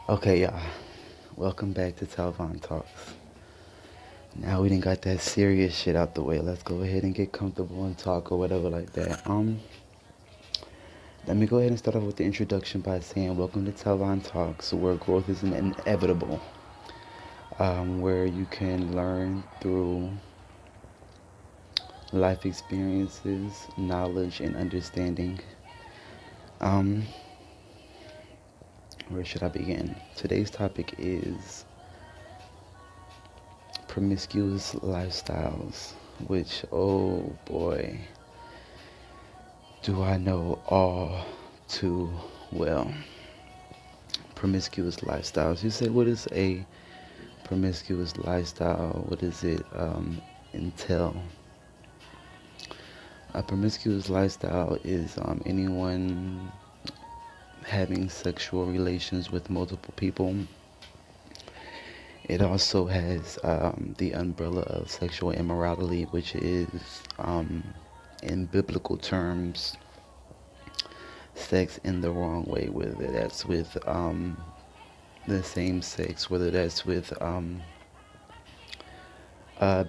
Okay, y'all. Welcome back to TalvonTalks. Now we done got that serious shit out the way. Let's go ahead and get comfortable and talk or whatever like that. Let me go ahead and start off with the introduction by saying welcome to TalvonTalks, where growth is inevitable. Where you can learn through life experiences, knowledge, and understanding. Um, where should I begin? Today's topic is promiscuous lifestyles, which, oh boy, do I know all too well. Promiscuous lifestyles. You said, what is a promiscuous lifestyle? What does it entail? A promiscuous lifestyle is anyone having sexual relations with multiple people. It also has the umbrella of sexual immorality, which is, in biblical terms, sex in the wrong way, whether that's with the same sex, whether that's with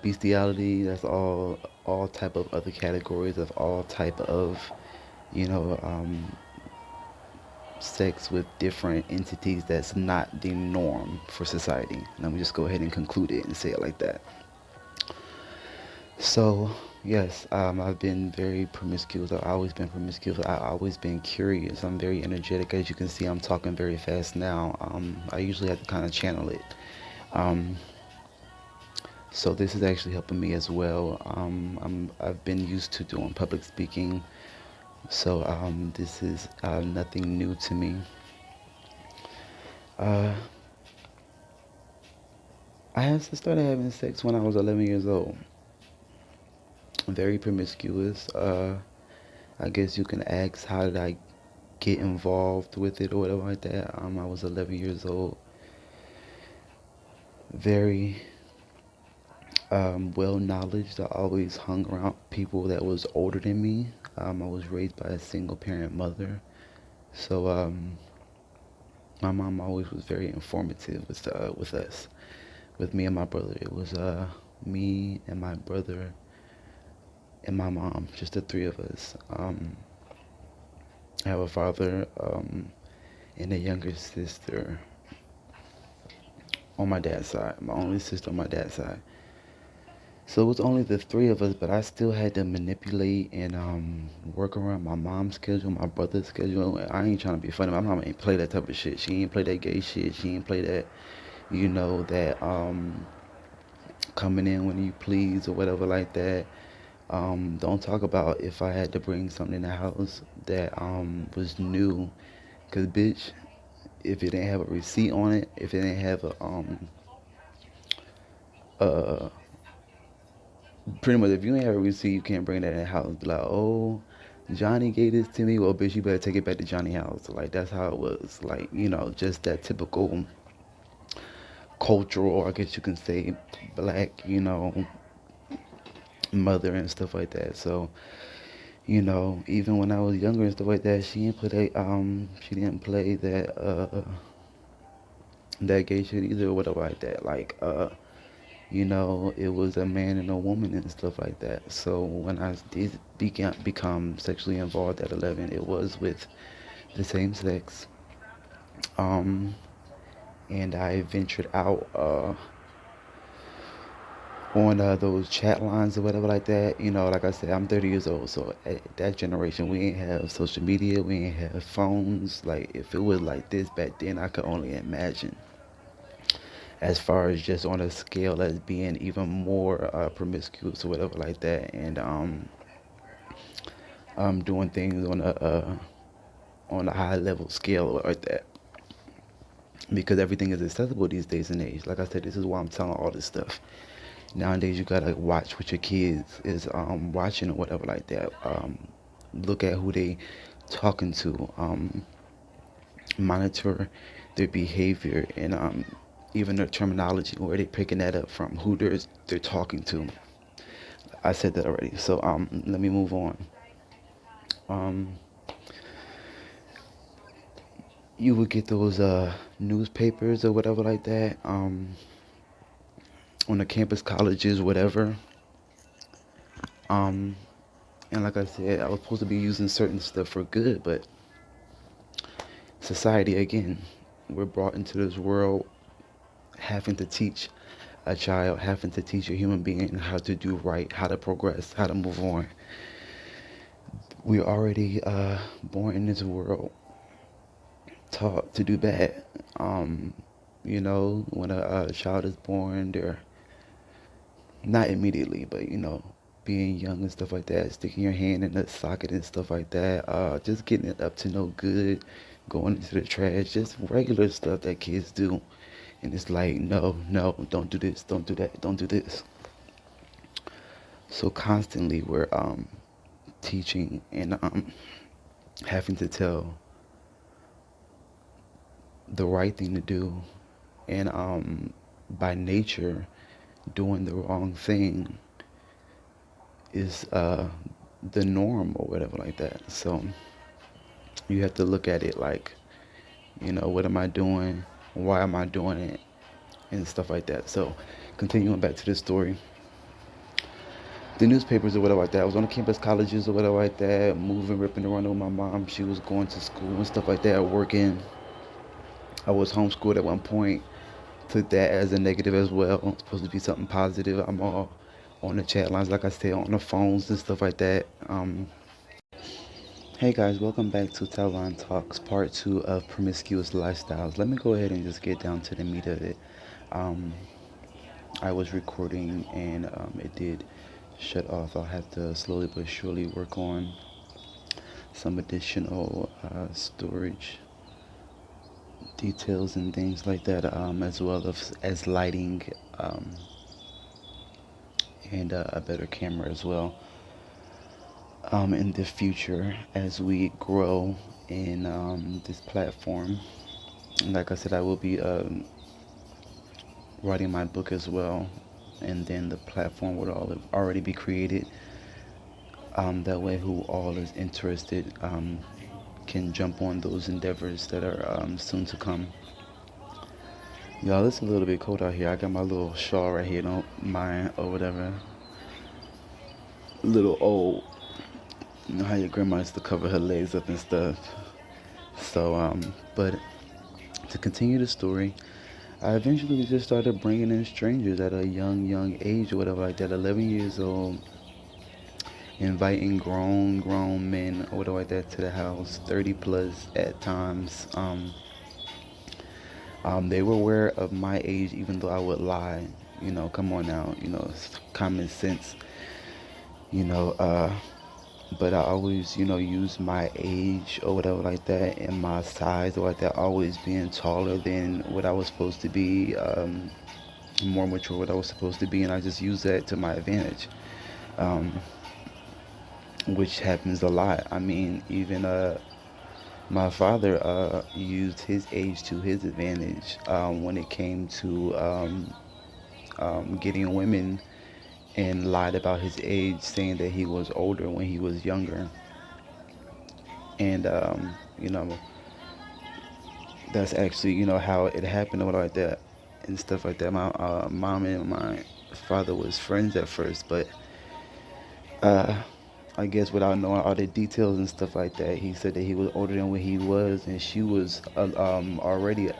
bestiality, that's all type of other categories of all type of, you know, sex with different entities that's not the norm for society. Let me just go ahead and conclude it and say it like that. So, yes, I've been very promiscuous. I've always been promiscuous. I've always been curious. I'm very energetic. As you can see, I'm talking very fast now. I usually have to kind of channel it. Um, so this is actually helping me as well. I've been used to doing public speaking, so this is nothing new to me. Uh, I had started having sex when I was 11 years old. Very promiscuous. I guess you can ask how did I get involved with it or whatever like that. I was 11 years old. Very well knowledge. I always hung around people that was older than me. I was raised by a single parent mother, so my mom always was very informative with us, with me and my brother. It was me and my brother and my mom, just the three of us. I have a father and a younger sister on my dad's side. My only sister on my dad's side. So it was only the three of us, but I still had to manipulate and work around my mom's schedule, my brother's schedule. I ain't trying to be funny. My mom ain't play that type of shit. She ain't play that gay shit. She ain't play that, that coming in when you please or whatever like that. Don't talk about if I had to bring something in the house that was new, cause bitch, if it didn't have a receipt on it, if it didn't have a pretty much if you ain't have a receipt, you can't bring that in the house. Be like, oh, Johnny gave this to me. Well, bitch, you better take it back to Johnny house. Like that's how it was. Like just that typical cultural, or I guess you can say, black, mother and stuff like that. So even when I was younger and stuff like that, she didn't play that gay shit either or whatever like that. Like it was a man and a woman and stuff like that. So when I did become sexually involved at 11, it was with the same sex. Um, and I ventured out on those chat lines or whatever like that. Like I said, I'm 30 years old, so at that generation, we ain't have social media, we ain't have phones. Like if it was like this back then, I could only imagine. As far as just on a scale as being even more promiscuous or whatever like that, and doing things on a high level scale like that, because everything is accessible these days and age. Like I said, this is why I'm telling all this stuff. Nowadays, you gotta watch what your kids is watching or whatever like that. Look at who they talking to. Monitor their behavior and even their terminology, where they picking that up from, who they're talking to. I said that already. So let me move on. Um, you would get those newspapers or whatever like that, on the campus colleges, whatever. Um, and like I said, I was supposed to be using certain stuff for good, but society again, we're brought into this world having to teach a child, having to teach a human being how to do right, how to progress, how to move on. We're already born in this world taught to do bad. Um, when a child is born, they're not immediately, but being young and stuff like that, sticking your hand in the socket and stuff like that, just getting it up to no good, going into the trash, just regular stuff that kids do. And it's like, no, no, don't do this, don't do that, don't do this. So constantly we're teaching and having to tell the right thing to do, and by nature, doing the wrong thing is the norm or whatever like that. So you have to look at it like, what am I doing? Why am I doing it? And stuff like that. So continuing back to the story, the newspapers or whatever like that. I was on the campus colleges or whatever like that, moving, ripping around with my mom. She was going to school and stuff like that, working. I was homeschooled at one point. Took that as a negative as well. It's supposed to be something positive. I'm all on the chat lines, like I said, on the phones and stuff like that. Hey guys, welcome back to TalvonTalks, part two of Premiscous Lifestyles. Let me go ahead and just get down to the meat of it. Um, I was recording and it did shut off. I'll have to slowly but surely work on some additional storage details and things like that, as well as lighting, and a better camera as well, in the future as we grow in this platform. Like I said, I will be writing my book as well, and then the platform would already be created. That way, who all is interested can jump on those endeavors that are soon to come. Y'all, it's a little bit cold out here. I got my little shawl right here, don't mind or whatever. A little old. You know how your grandma used to cover her legs up and stuff. So, but to continue the story, I eventually just started bringing in strangers at a young age or whatever like that, 11 years old, inviting grown men or whatever like that to the house, 30 plus at times. They were aware of my age, even though I would lie. Come on now, it's common sense, you know, uh, but I always, use my age or whatever like that and my size or like that, always being taller than what I was supposed to be, more mature what I was supposed to be, and I just use that to my advantage, um, which happens a lot. I mean, even my father used his age to his advantage when it came to getting women, and lied about his age, saying that he was older when he was younger. And that's actually how it happened or like that and stuff like that. My mom and my father was friends at first, but uh, I guess without knowing all the details and stuff like that, he said that he was older than what he was, and she was already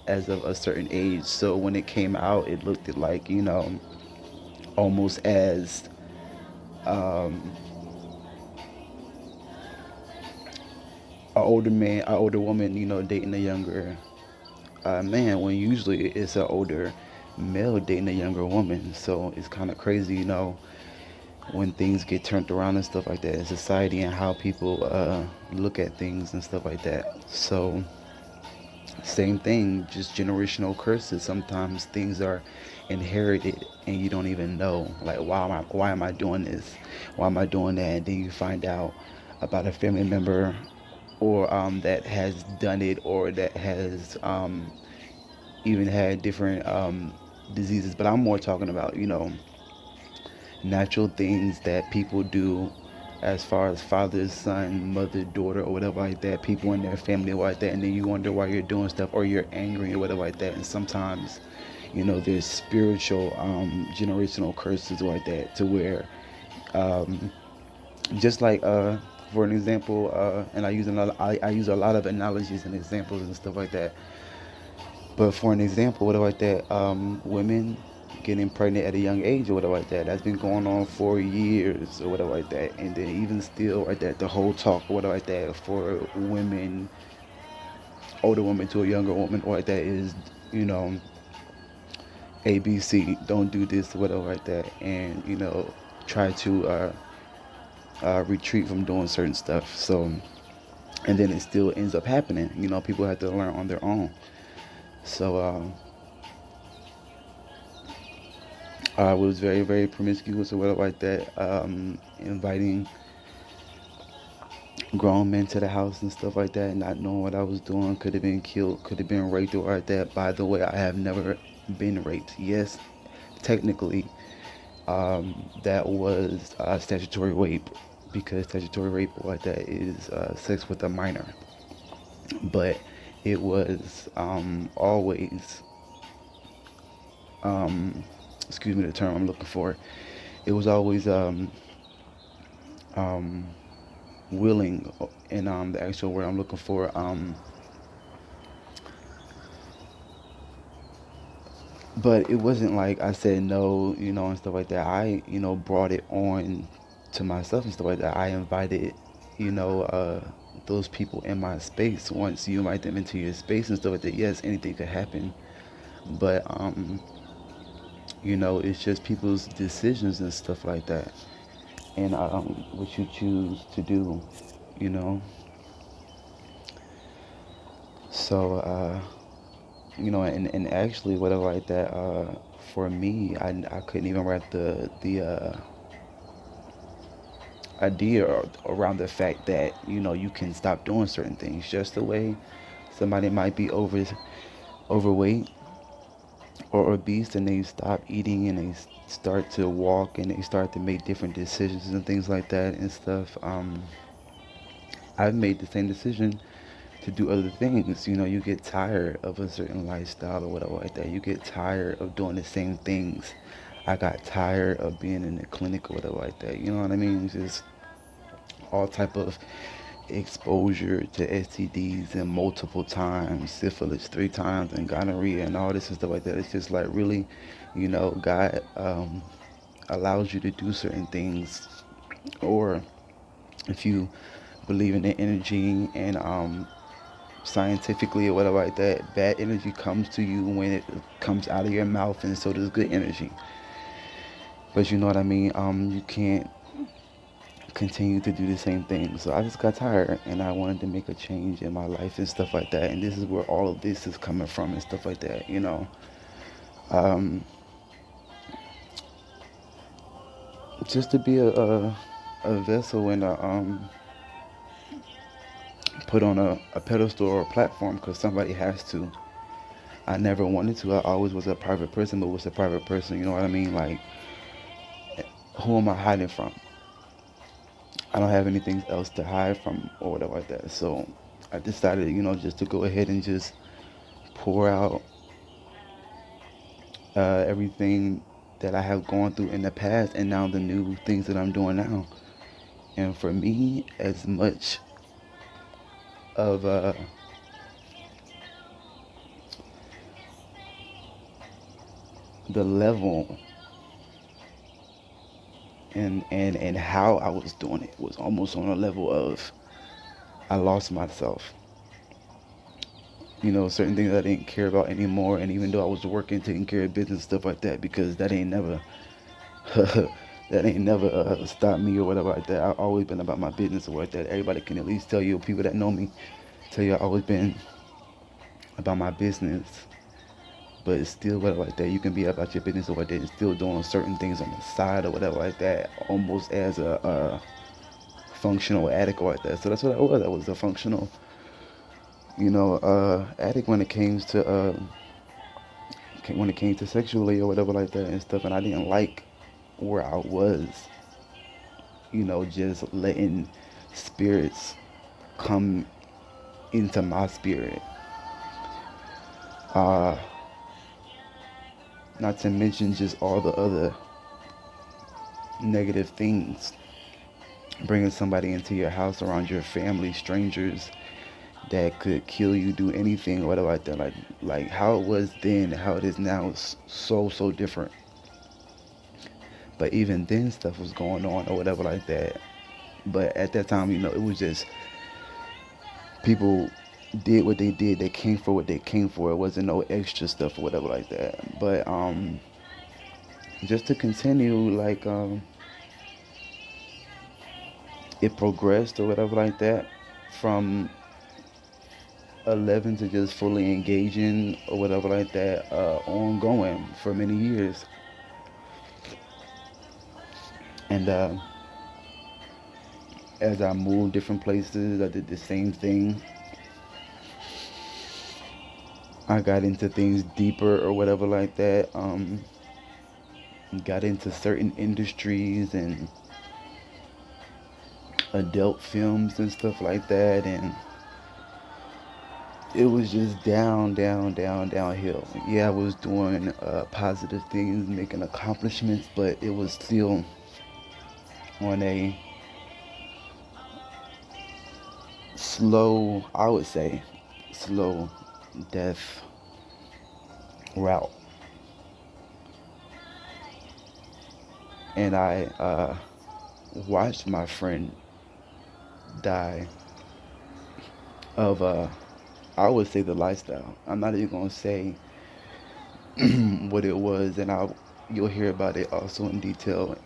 as of a certain age. So when it came out, it looked at like almost as um, an older man, an older woman, dating a younger man, when usually it's an older male dating a younger woman. So it's kind of crazy, when things get turned around and stuff like that in society, and how people look at things and stuff like that. So same thing, just generational curses. Sometimes things are inherited and you don't even know. Like, why am I doing this? Why am I doing that? And then you find out about a family member, or that has done it, or that has even had different diseases. But I'm more talking about natural things that people do as far as father, son, mother, daughter, or whatever like that, people in their family like that, and then you wonder why you're doing stuff or you're angry or whatever like that. And sometimes, there's spiritual, generational curses like that to where, um, just like, for an example, and I use a lot of analogies and examples and stuff like that. But for an example, whatever like that, women getting pregnant at a young age or whatever like that, that's been going on for years or whatever like that. And then even still like that, the whole talk or whatever like that for women, older women to a younger woman or like that is, you know, ABC, don't do this or whatever like that. And, try to retreat from doing certain stuff. So, and then it still ends up happening. People have to learn on their own. So, I was very, very promiscuous or whatever like that, inviting grown men to the house and stuff like that, not knowing what I was doing. Could have been killed, could have been raped or like that. By the way, I have never been raped. Yes, technically, that was statutory rape because statutory rape like that is sex with a minor. But it was always, excuse me the term I'm looking for, it was always um, willing, and the actual word I'm looking for, but it wasn't like I said no, and stuff like that. I, brought it on to myself and stuff like that. I invited, you know, uh, those people in my space. Once you invite them into your space and stuff like that, yes, anything could happen. But, it's just people's decisions and stuff like that. And what you choose to do, you know. So, and actually, whatever like that, for me, I couldn't even wrap the idea around the fact that you can stop doing certain things just the way somebody might be overweight or obese and they stop eating and they start to walk and they start to make different decisions and things like that and stuff. I've made the same decision to do other things. You get tired of a certain lifestyle or whatever like that. You get tired of doing the same things. I got tired of being in the clinic or whatever like that. You know what I mean? Just all type of exposure to STDs and multiple times, syphilis 3 times, and gonorrhea and all this and stuff like that. It's just like really, God allows you to do certain things, or if you believe in the energy and scientifically or whatever like that, bad energy comes to you when it comes out of your mouth, and so does good energy. But you know what I mean? You can't continue to do the same thing. So I just got tired and I wanted to make a change in my life and stuff like that. And this is where all of this is coming from and stuff like that. Um, just to be a vessel and put on a pedestal or a platform because somebody has to. I never wanted to. I always was a private person, but was a private person. You know what I mean? Like, who am I hiding from? I don't have anything else to hide from or whatever like that. So I decided, just to go ahead and just pour out everything that I have gone through in the past and now the new things that I'm doing now. And for me, as much of the level and how I was doing it was almost on a level of I lost myself. Certain things I didn't care about anymore. And even though I was working, taking care of business, stuff like that, because that ain't never, that ain't never stopped me or whatever like that. I've always been about my business or like that. Everybody can at least tell you, people that know me, tell you I've always been about my business. But it's still whatever like that. You can be about your business or like that and still doing certain things on the side or whatever like that, almost as a functional addict or like that. So that's what I was. I was a functional, addict when it came to sexually or whatever like that and stuff. And I didn't like where I was, just letting spirits come into my spirit. Uh, Not to mention just all the other negative things. Bringing somebody into your house, around your family, strangers that could kill you, do anything, or whatever like that. Like how it was then, how it is now is so different. But even then, stuff was going on or whatever like that. But at that time, it was just people did what they did. They came for what they came for. It wasn't no extra stuff or whatever like that. But just to continue, like it progressed or whatever like that from 11 to just fully engaging or whatever like that, ongoing for many years. And as I moved different places, I did the same thing. I got into things deeper or whatever like that. Got into certain industries and adult films and stuff like that, and it was just downhill. Yeah, I was doing positive things, making accomplishments, but it was still on a slow, I would say, slow death route. And I watched my friend die of, I would say, the lifestyle. I'm not even gonna say what it was, and you'll hear about it also in detail,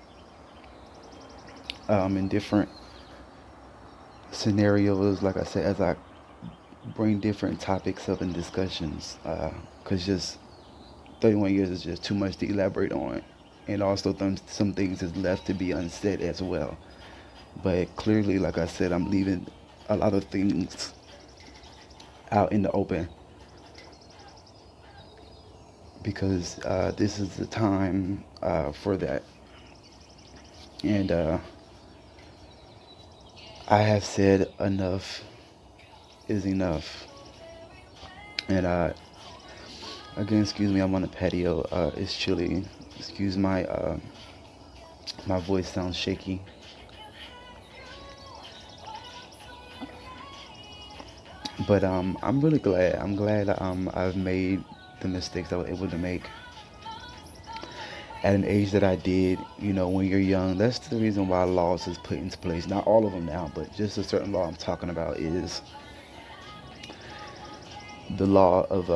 in different scenarios. Like I said, as I bring different topics up in discussions, because just 31 years is just too much to elaborate on, and also some things is left to be unsaid as well. But clearly, like I said, I'm leaving a lot of things out in the open because this is the time for that. And I have said enough is enough. And again, excuse me, I'm on the patio. It's chilly. Excuse my voice sounds shaky. But I'm really glad. I'm glad I've made the mistakes I was able to make at an age that I did. When you're young, that's the reason why laws is put into place. Not all of them now, but just a certain law I'm talking about is the law of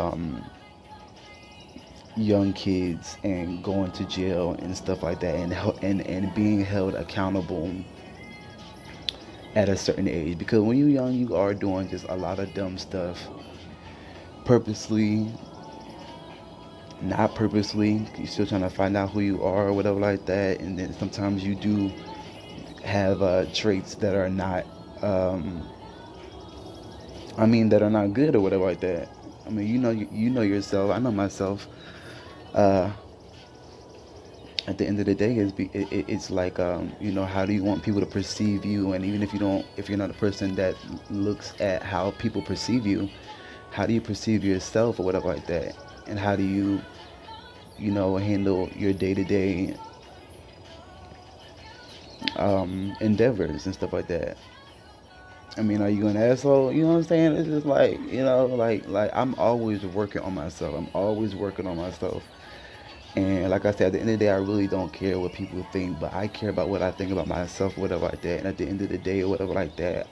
young kids and going to jail and stuff like that, and being held accountable at a certain age. Because when you're young, you are doing just a lot of dumb stuff, purposely, not purposely. You're still trying to find out who you are or whatever like that. And then sometimes you do have traits that are not, that are not good or whatever like that. You know yourself. I know myself. At the end of the day, it's like, how do you want people to perceive you? And even if you're not a person that looks at how people perceive you, how do you perceive yourself or whatever like that? And how do you, handle your day-to-day endeavors and stuff like that? Are you an asshole? You know what I'm saying? It's just like, like I'm always working on myself. I'm always working on myself. And like I said, at the end of the day, I really don't care what people think, but I care about what I think about myself, whatever like that. And at the end of the day, or whatever like that,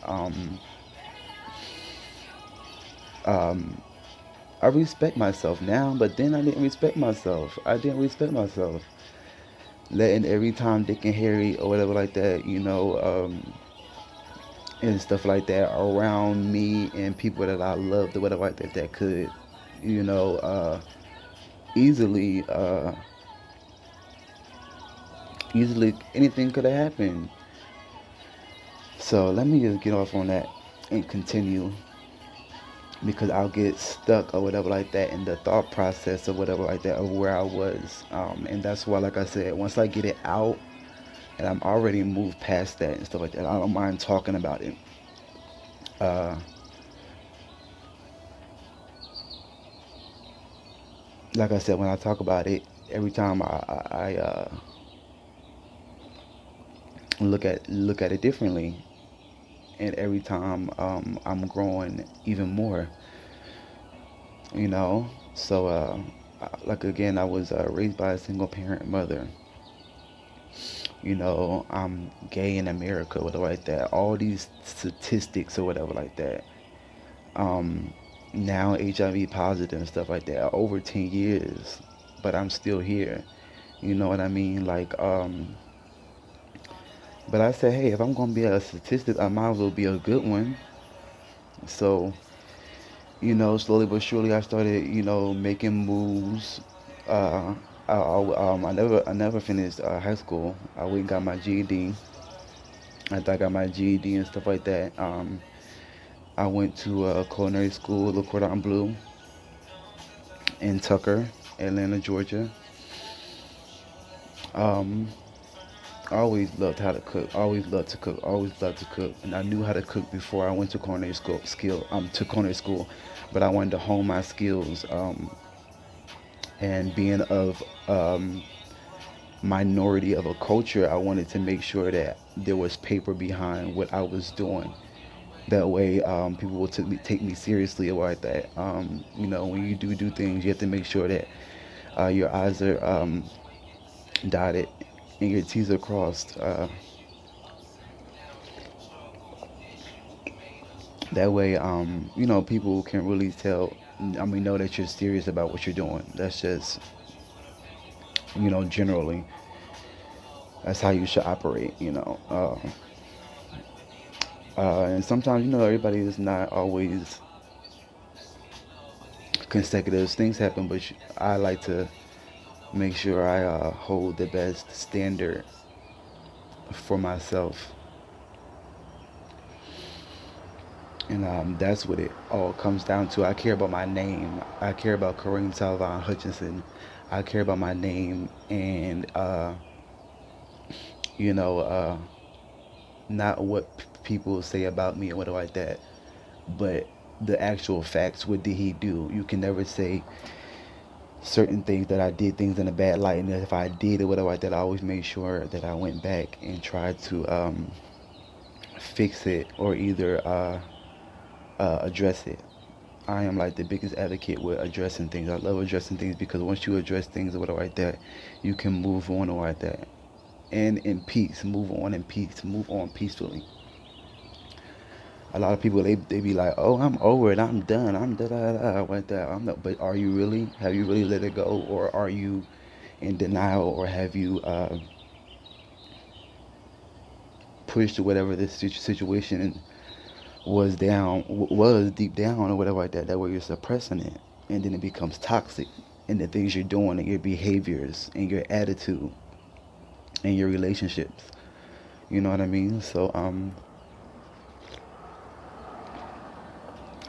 I respect myself now, but then I didn't respect myself. Letting every Tom, Dick, and Harry, or whatever like that, and stuff like that around me and people that I loved or whatever like that, that could, easily, anything could have happened. So let me just get off on that and continue, because I'll get stuck or whatever like that in the thought process or whatever like that of where I was. And that's why, like I said, once I get it out, and I'm already moved past that and stuff like that. I don't mind talking about it. Uh, like I said, when I talk about it, every time I look at it differently, and every time I'm growing even more, you know. So, like again, I was raised by a single parent mother. I'm gay in America, whatever like that. All these statistics or whatever like that. Um, Now HIV positive and stuff like that. Over 10 years, but I'm still here. You know what I mean? But I said, hey, if I'm gonna be a statistic, I might as well be a good one. So, slowly but surely, I started, making moves. Uh, I never finished high school. I went and got my GED. After I got my GED and stuff like that, I went to culinary school, Le Cordon Bleu, in Tucker, Atlanta, Georgia. Um, I always loved how to cook. Always loved to cook. Always loved to cook, and I knew how to cook before I went to culinary school. To culinary school, but I wanted to hone my skills. And being of minority of a culture, I wanted to make sure that there was paper behind what I was doing. That way, people will take me seriously about that. When you do things, you have to make sure that your I's are dotted and your T's are crossed. That way, people can really tell. I mean, know that you're serious about what you're doing. That's just, generally, that's how you should operate. And sometimes, everybody is not always consecutive. Things happen, but I like to make sure I hold the best standard for myself. And that's what it all comes down to. I care about my name. I care about Kareem Talvon Hutchinson. I care about my name and, you know, not what people say about me or whatever like that, but the actual facts. What did he do? You can never say certain things that I did things in a bad light. And if I did or whatever like that, I always made sure that I went back and tried to fix it or either address it. I am like the biggest advocate with addressing things. I love addressing things because once you address things or whatever like that, you can move on or like that. And in peace, move on in peace, move on peacefully. A lot of people they be like, oh, I'm over it, I'm done, I'm da da da like that. I'm not, but are you really? Have you really let it go, or are you in denial, or have you pushed whatever this situation was deep down or whatever like that? That way you're suppressing it, and then it becomes toxic, and the things you're doing, and your behaviors, and your attitude, and your relationships. You know what I mean? So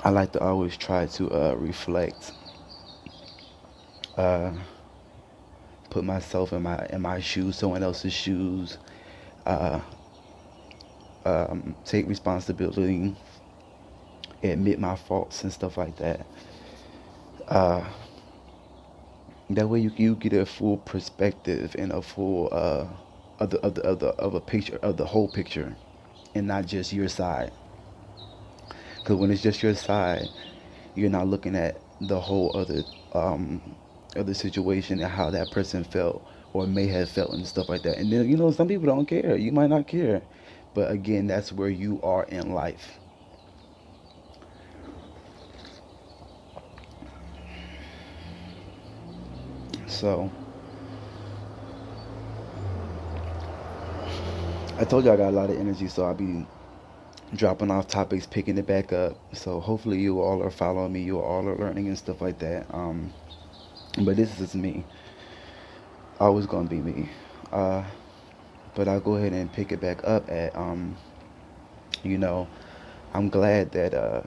I like to always try to reflect, uh, put myself in my shoes, someone else's shoes, uh, take responsibility, admit my faults and stuff like that. Uh, that way you get a full perspective and a full of a picture of the whole picture, and not just your side. Because when it's just your side, you're not looking at the whole um, other situation and how that person felt or may have felt and stuff like that. And then some people don't care. You might not care, but again, that's where you are in life. So I told you I got a lot of energy, so I'll be dropping off topics, picking it back up. So hopefully you all are following me. You all are learning and stuff like that. But this is me. Always gonna be me. Uh, but I'll go ahead and pick it back up at you know, I'm glad that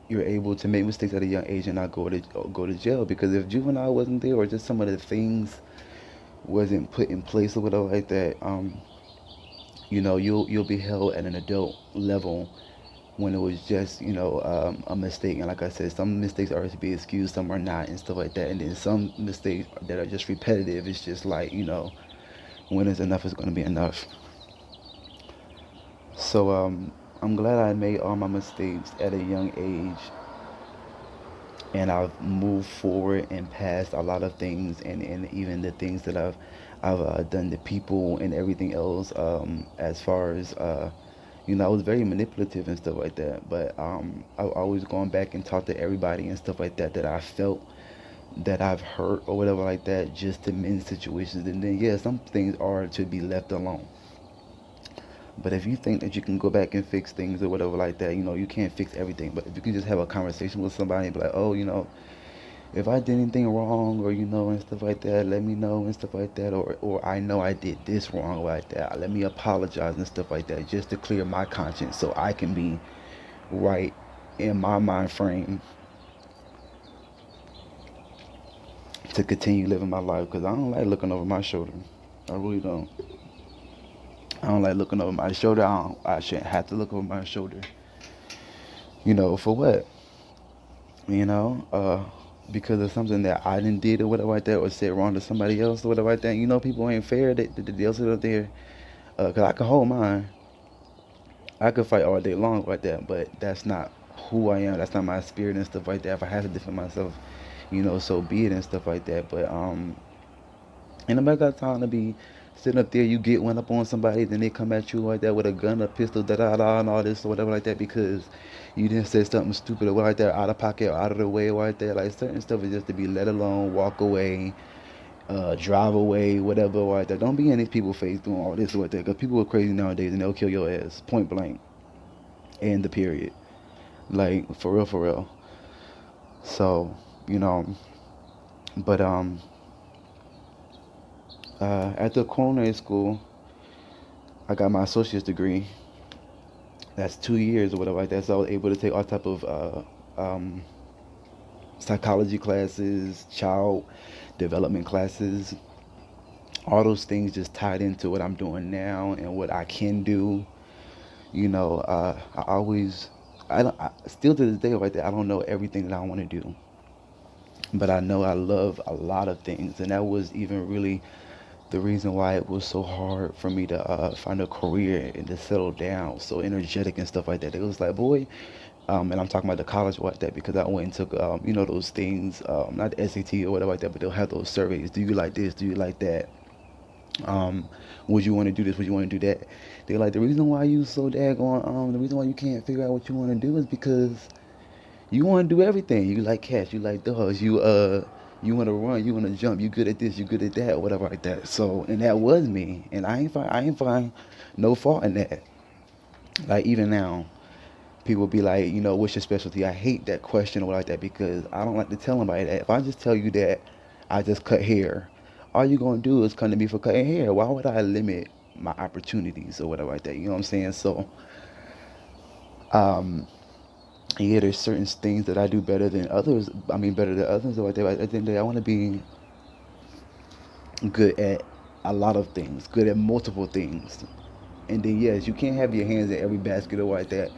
you're able to make mistakes at a young age and not go to jail, because if juvenile wasn't there, or just some of the things wasn't put in place or whatever like that, you'll be held at an adult level when it was just a mistake. And like I said, some mistakes are to be excused, some are not, and stuff like that. And then some mistakes that are just repetitive. It's just like when is enough is going to be enough. So I'm glad I made all my mistakes at a young age, and I've moved forward and past a lot of things, and even the things that I've done to people and everything else. As far as I was very manipulative and stuff like that. But I always going back and talk to everybody and stuff like that I felt that I've hurt or whatever like that, just to mend situations. And then yeah, some things are to be left alone. But if you think that you can go back and fix things or whatever like that, you can't fix everything. But if you can just have a conversation with somebody and be like, oh, if I did anything wrong or and stuff like that, let me know and stuff like that. Or I know I did this wrong or like that. Let me apologize and stuff like that, just to clear my conscience so I can be right in my mind frame to continue living my life. Because I don't like looking over my shoulder. I really don't. I don't like looking over my shoulder. I shouldn't have to look over my shoulder. For what? You know, uh, because of something that I didn't did or whatever like that, or said wrong to somebody else or whatever like that. People ain't fair. They'll sit up there. Cause I can hold mine. I could fight all day long like that, but that's not who I am. That's not my spirit and stuff like that. If I have to defend myself, so be it and stuff like that. But ain't nobody got time to be sitting up there. You get one up on somebody, then they come at you like that with a gun, a pistol, da da da, and all this or whatever like that because you didn't say something stupid or like that, out of pocket or out of the way or like that. Like certain stuff is just to be let alone, walk away, drive away, whatever or like that. Don't be in these people's face doing all this or like that because people are crazy nowadays and they'll kill your ass point blank. End the period. Like for real, for real. So you know, but after culinary school, I got my associate's degree. That's 2 years or whatever like that. So I was able to take all type of psychology classes, child development classes. All those things just tied into what I'm doing now and what I can do. I always, I, don't, I still to this day right there, I don't know everything that I want to do, but I know I love a lot of things, and that was even really the reason why it was so hard for me to find a career and to settle down, so energetic and stuff like that. It was like, boy, and I'm talking about the college like that because I went and took, those things, not the SAT or whatever like that, but they'll have those surveys. Do you like this? Do you like that? Would you want to do this? Would you want to do that? They're like, the reason why you so daggone, the reason why you can't figure out what you want to do is because you want to do everything. You like cats, you like dogs, you want to run, you want to jump, you good at this, you good at that, whatever like that. So, and that was me, and I ain't find no fault in that. Like even now, people be like, what's your specialty? I hate that question or like that because I don't like to tell anybody that. If I just tell you that I just cut hair, all you gonna do is come to me for cutting hair. Why would I limit my opportunities or whatever like that? You know what I'm saying? So, um, yeah, there's certain things that I do better than others. I mean, better than others or like that. But at the end of the day, I want to be good at a lot of things, good at multiple things. And then yes, you can't have your hands in every basket or like that,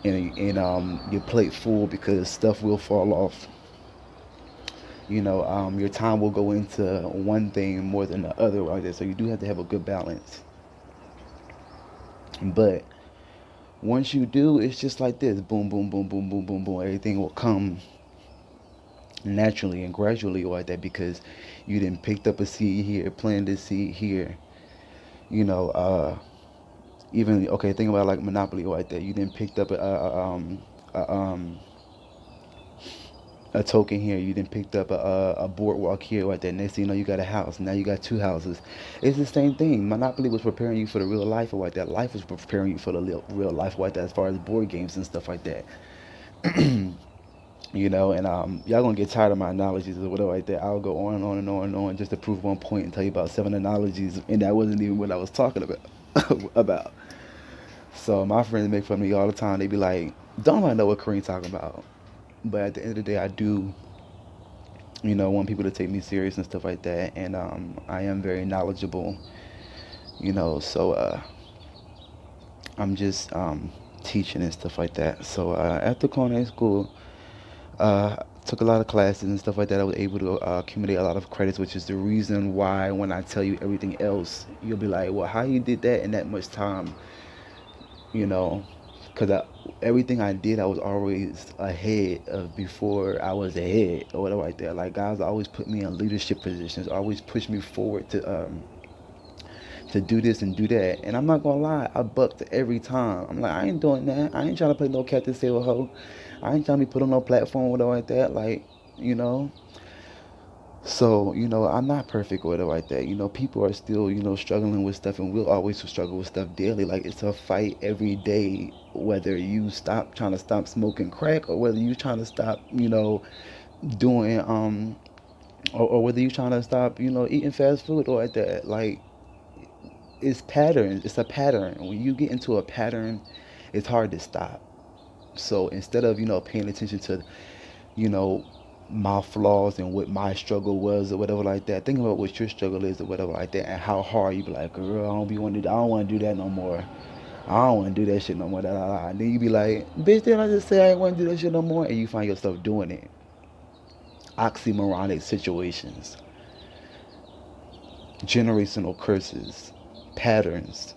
and your plate full because stuff will fall off. Your time will go into one thing more than the other like that. So you do have to have a good balance. But once you do, it's just like this: boom, boom, boom, boom, boom, boom, boom. Everything will come naturally and gradually like that because you didn't picked up a seed here, planted a seed here. You know, even okay, think about like Monopoly like that. You didn't picked up a, a token here. You didn't picked up a boardwalk here like that. Next thing you know, you got a house. Now you got two houses. It's the same thing. Monopoly was preparing you for the real life like that. Life was preparing you for the real life like that. As far as board games and stuff like that. And y'all gonna get tired of my analogies or whatever like that. I'll go on and on and on and on just to prove one point and tell you about seven analogies, and that wasn't even what I was talking about. about. So my friends make fun of me all the time. They be like, "Don't I know what Kareem talking about?" But at the end of the day, I do want people to take me serious and stuff like that. And I am very knowledgeable, so I'm just teaching and stuff like that. So after culinary school, took a lot of classes and stuff like that. I was able to accumulate a lot of credits, which is the reason why when I tell you everything else, you'll be like, well, how you did that in that much time? You know, because everything I did, I was always ahead of before I was ahead or whatever like that. Like guys always put me in leadership positions, always push me forward to do this and do that. And I'm not gonna lie, I bucked every time. I'm like, I ain't doing that. I ain't trying to play no Captain Sailor hoe. I ain't trying to be put on no platform or whatever like that. Like, you know. So, I'm not perfect or whatever like that. People are still, struggling with stuff and we'll always struggle with stuff daily. Like it's a fight every day, whether you trying to stop smoking crack or whether you trying to stop, doing or whether you trying to stop, eating fast food or like that. Like it's patterns. It's a pattern. When you get into a pattern, it's hard to stop. So instead of paying attention to you know my flaws and what my struggle was or whatever like that, think about what your struggle is or whatever like that, and how hard you be like, girl, I don't want to do that no more. I don't want to do that shit no more. Da, da, da. And then you be like, bitch, did I just say I ain't want to do that shit no more? And you find yourself doing it. Oxymoronic situations, generational curses, patterns,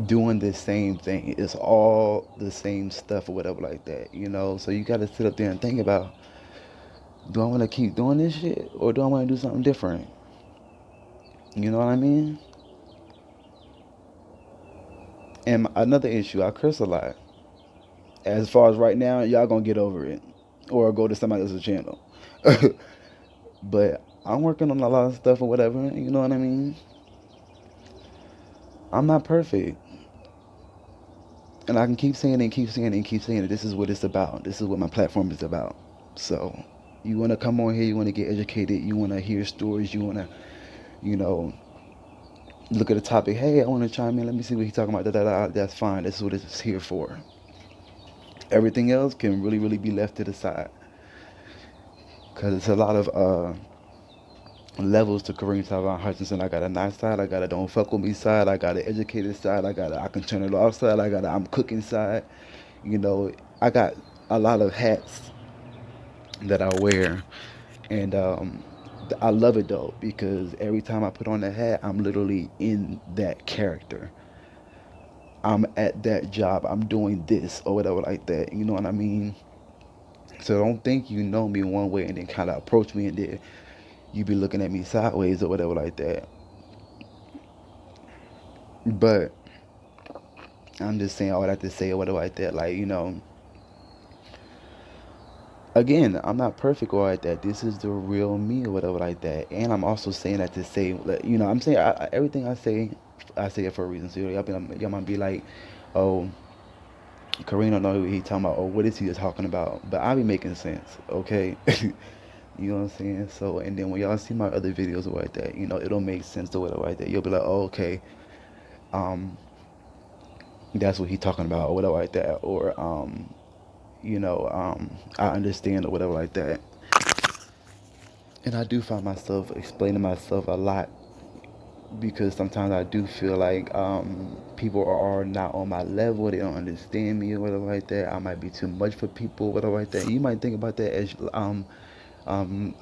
doing the same thing. It's all the same stuff or whatever like that, So you got to sit up there and think about, do I want to keep doing this shit or do I want to do something different? You know what I mean? And another issue, I curse a lot. As far as right now, y'all gonna get over it or go to somebody else's channel. But I'm working on a lot of stuff or whatever. You know what I mean? I'm not perfect. And I can keep saying it and keep saying it and keep saying it. This is what it's about. This is what my platform is about. So you want to come on here, you want to get educated, you want to hear stories, you want to, you know, look at a topic. Hey, I want to chime in. Let me see what he's talking about. Da, da, da. That's fine. This is what it's here for. Everything else can really, really be left to the side. Because it's a lot of levels to Kareem Talvon Hutchinson. I got a nice side, I got a don't fuck with me side, I got an educated side, I got a I can turn it off side, I got a I'm cooking side. I got a lot of hats that I wear, and I love it though because every time I put on the hat, I'm literally in that character. I'm at that job. I'm doing this or whatever like that. You know what I mean? So don't think you know me one way and then kind of approach me and then you be looking at me sideways or whatever like that. But I'm just saying all that to say or whatever like that. Like, again, I'm not perfect or like that. This is the real me or whatever like that. And I'm also saying that to say, like, I'm saying everything I say it for a reason. So y'all might be like, oh, Kareem don't know what he talking about, or what is he talking about? But I be making sense, okay? You know what I'm saying? So, and then when y'all see my other videos or like that, it'll make sense or whatever like that. You'll be like, oh, okay, um, that's what he talking about or whatever like that, or I understand or whatever like that. And I do find myself explaining myself a lot because sometimes I do feel like people are not on my level. They don't understand me or whatever like that. I might be too much for people, whatever like that. You might think about that as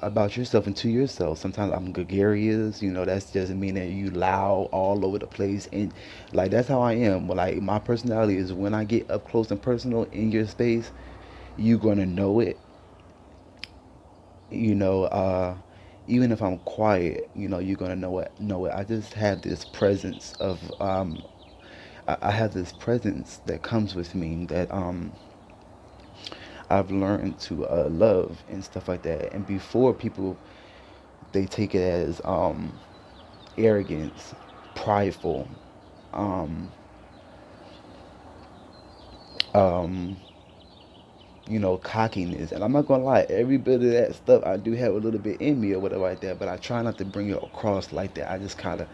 about yourself and to yourself. Sometimes I'm gregarious. That's just mean that you loud all over the place, and like that's how I am. But like my personality is when I get up close and personal in your space, you gonna know it. you know Even if I'm quiet, you're gonna know it. I just have this presence of I have this presence that comes with me that I've learned to love and stuff like that. And before, people, they take it as arrogance, prideful, um, um, cockiness. And I'm not gonna lie, every bit of that stuff I do have a little bit in me or whatever like that. But I try not to bring it across like that. I just kind of,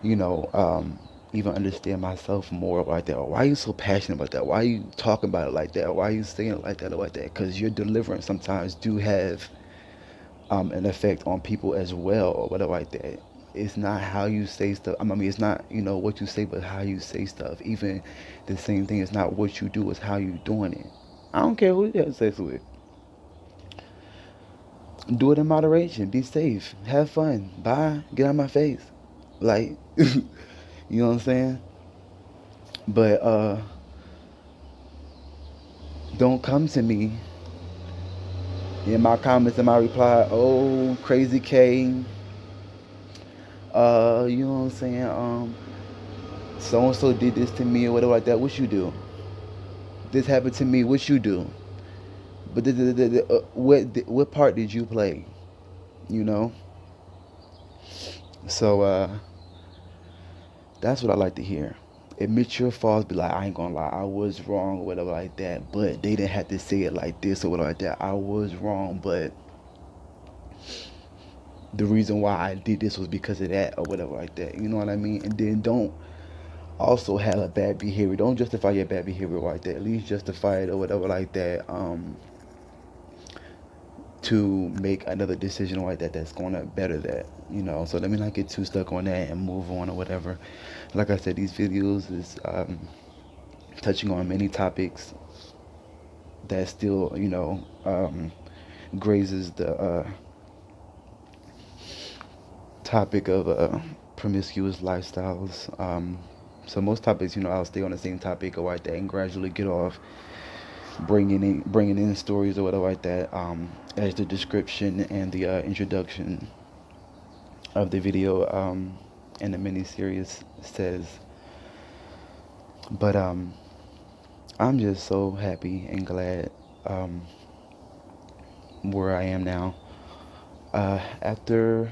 you know, um, even understand myself more like that. Or why are you so passionate about that? Why are you talking about it like that? Why are you saying it like that or like that? Because your deliverance sometimes do have an effect on people as well or whatever like that. It's not how you say stuff. I mean, it's not, what you say, but how you say stuff. Even the same thing, it's not what you do, it's how you doing it. I don't care who you have sex with. Do it in moderation. Be safe. Have fun. Bye. Get out of my face. Like, you know what I'm saying? But don't come to me in my comments and my reply, oh, crazy K, you know what I'm saying? So and so did this to me or whatever like that. What you do? This happened to me. What you do? But what part did you play? You know. So that's what I like to hear. Admit your faults. Be like, I ain't gonna lie, I was wrong or whatever like that. But they didn't have to say it like this or whatever like that. I was wrong, but the reason why I did this was because of that or whatever like that. You know what I mean? And then don't also have a bad behavior. Don't justify your bad behavior like that. At least justify it or whatever like that. To make another decision like that that's going to better that. So let me not get too stuck on that and move on or whatever. Like I said, these videos is touching on many topics that still grazes the topic of promiscuous lifestyles. So most topics, I'll stay on the same topic or like that and gradually get off bringing in stories or whatever like that, as the description and the introduction of the video and the mini series says. But I'm just so happy and glad where I am now. After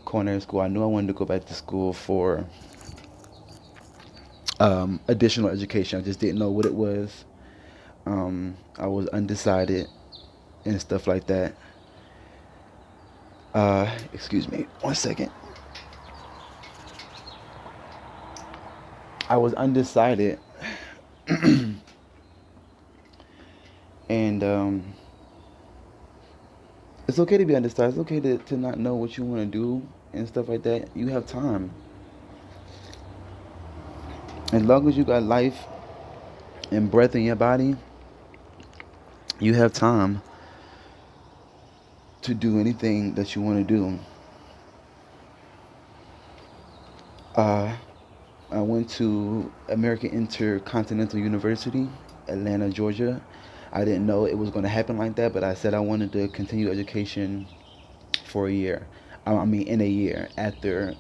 culinary school, I knew I wanted to go back to school for additional education. I just didn't know what it was. I was undecided and stuff like that. Excuse me, 1 second. I was undecided, and it's okay to be undecided. It's okay to not know what you want to do and stuff like that. You have time. As long as you got life and breath in your body, you have time to do anything that you want to do. I went to American Intercontinental University, Atlanta, Georgia. I didn't know it was going to happen like that, but I said I wanted to continue education for a year. I mean, in a year after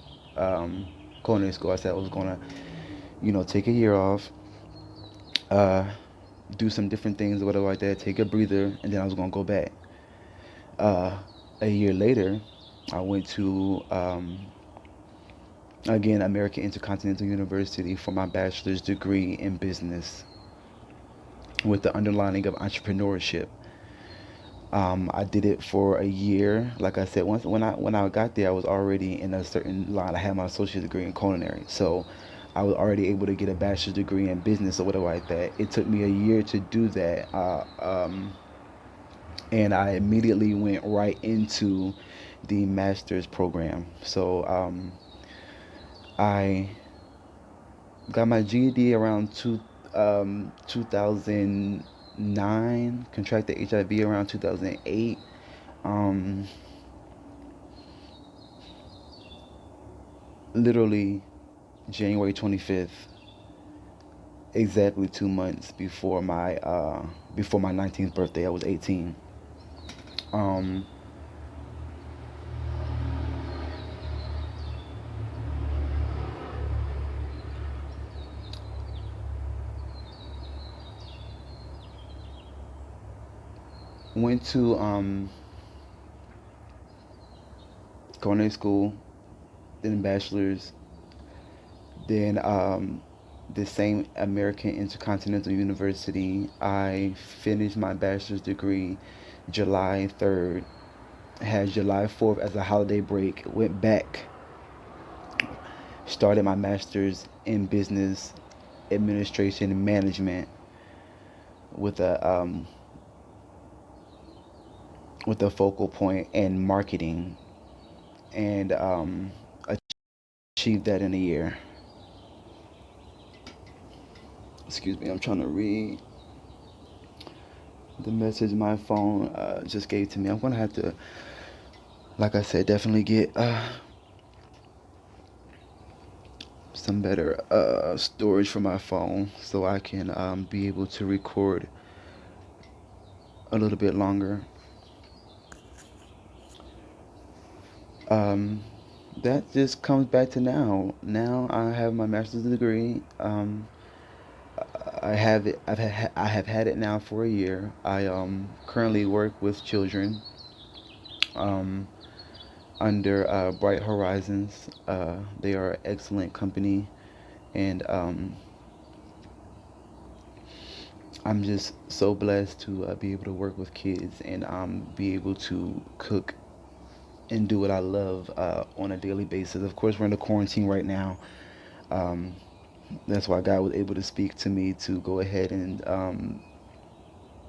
culinary school, I said I was going to, take a year off, do some different things or whatever like that, take a breather, and then I was going to go back. A year later, I went to again, American Intercontinental University for my bachelor's degree in business with the underlining of entrepreneurship. I did it for a year. Like I said, when I got there, I was already in a certain line. I had my associate degree in culinary, so I was already able to get a bachelor's degree in business or whatever like that. It took me a year to do that, and I immediately went right into the master's program. So I got my GED around 2009, contracted HIV around 2008. Literally January 25th, exactly 2 months before my 19th birthday. I was 18. Went to culinary school, then bachelor's, then the same American Intercontinental University. I finished my bachelor's degree July 3rd, had July 4th as a holiday break, went back, started my master's in business administration and management with a focal point in marketing, and achieved that in a year. Excuse me, I'm trying to read the message my phone just gave to me. I'm gonna have to, like I said, definitely get some better storage for my phone so I can be able to record a little bit longer. Um, that just comes back to now. Now I have my master's degree. I have it. I have had it now for a year. I currently work with children um, under Bright Horizons. They are an excellent company, and I'm just so blessed to be able to work with kids and be able to cook and do what I love on a daily basis. Of course, we're in the quarantine right now. Um, that's why God was able to speak to me to go ahead and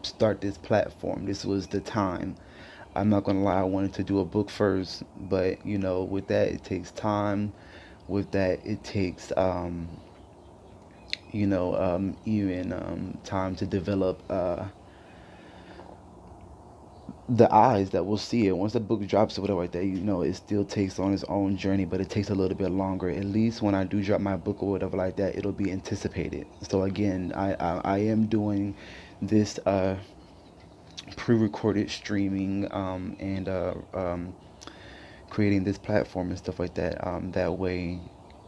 start this platform. This was the time. I'm not gonna lie, I wanted to do a book first, but with that it takes time. With that it takes even time to develop the eyes that will see it. Once the book drops or whatever like that, it still takes on its own journey, but it takes a little bit longer. At least when I do drop my book or whatever like that, it'll be anticipated. So again, I am doing this pre-recorded streaming and creating this platform and stuff like that. That way,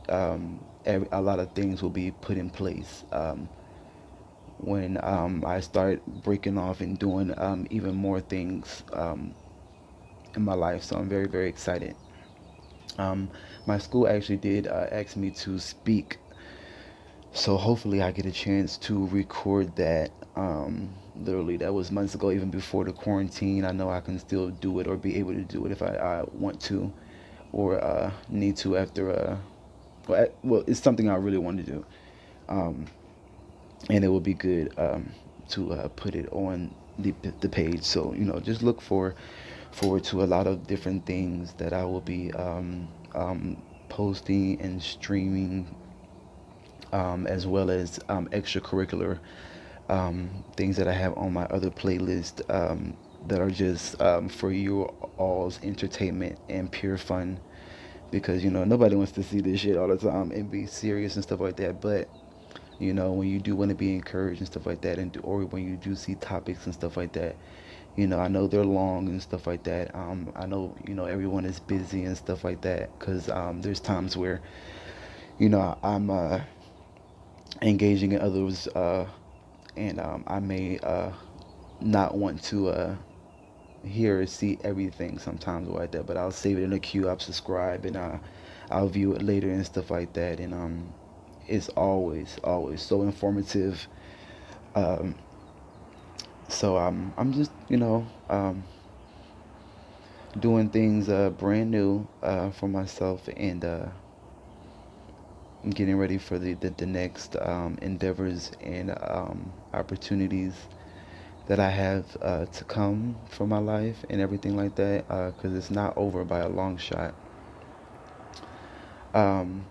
a lot of things will be put in place when I start breaking off and doing even more things in my life. So I'm very, very excited. Um, my school actually did ask me to speak, so hopefully I get a chance to record that. Literally, that was months ago, even before the quarantine. I know I can still do it or be able to do it if I want to or need to after. Well, it's something I really want to do, um, and it will be good to put it on the page. So just look forward to a lot of different things that I will be posting and streaming, as well as extracurricular things that I have on my other playlist that are just for you all's entertainment and pure fun. Because nobody wants to see this shit all the time and be serious and stuff like that. But when you do want to be encouraged and stuff like that, or when you do see topics and stuff like that, I know they're long and stuff like that. I know everyone is busy and stuff like that, because there's times where I'm engaging in others, and I may not want to hear or see everything sometimes like that, but I'll save it in a queue. I'll subscribe, and I'll view it later and stuff like that. And it's always so informative. Um, so I'm just doing things brand new for myself, and getting ready for the next endeavors and opportunities that I have to come for my life and everything like that, because it's not over by a long shot. Um,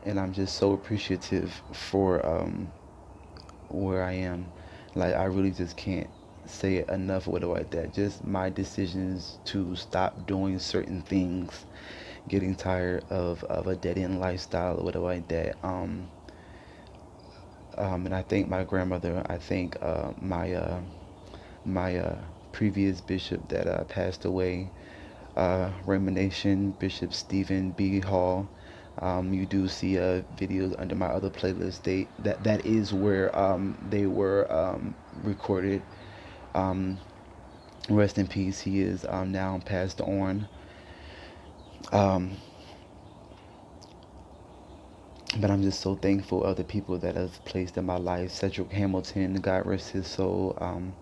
and I'm just so appreciative for where I am. Like, I really just can't say it enough with it like that. Just my decisions to stop doing certain things, getting tired of a dead end lifestyle or whatever like that. And I thank my grandmother. I thank my previous bishop that passed away, Raymond Nation, Bishop Stephen B. Hall. You do see videos under my other playlist. That is where they were recorded. Um, Rest in peace. He is now passed on. Um, but I'm just so thankful of the people that have placed in my life. Cedric Hamilton, God rest his soul. Um,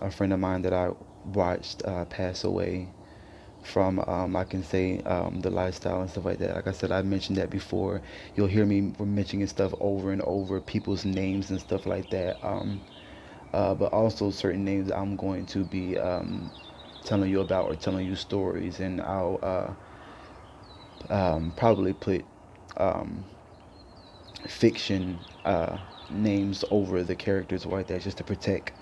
a friend of mine that I watched pass away I can say, the lifestyle and stuff like that. Like I said, I mentioned that before. You'll hear me mentioning stuff over and over, people's names and stuff like that. But also certain names I'm going to be telling you about, or telling you stories, and I'll probably put um, fiction names over the characters like that, just to protect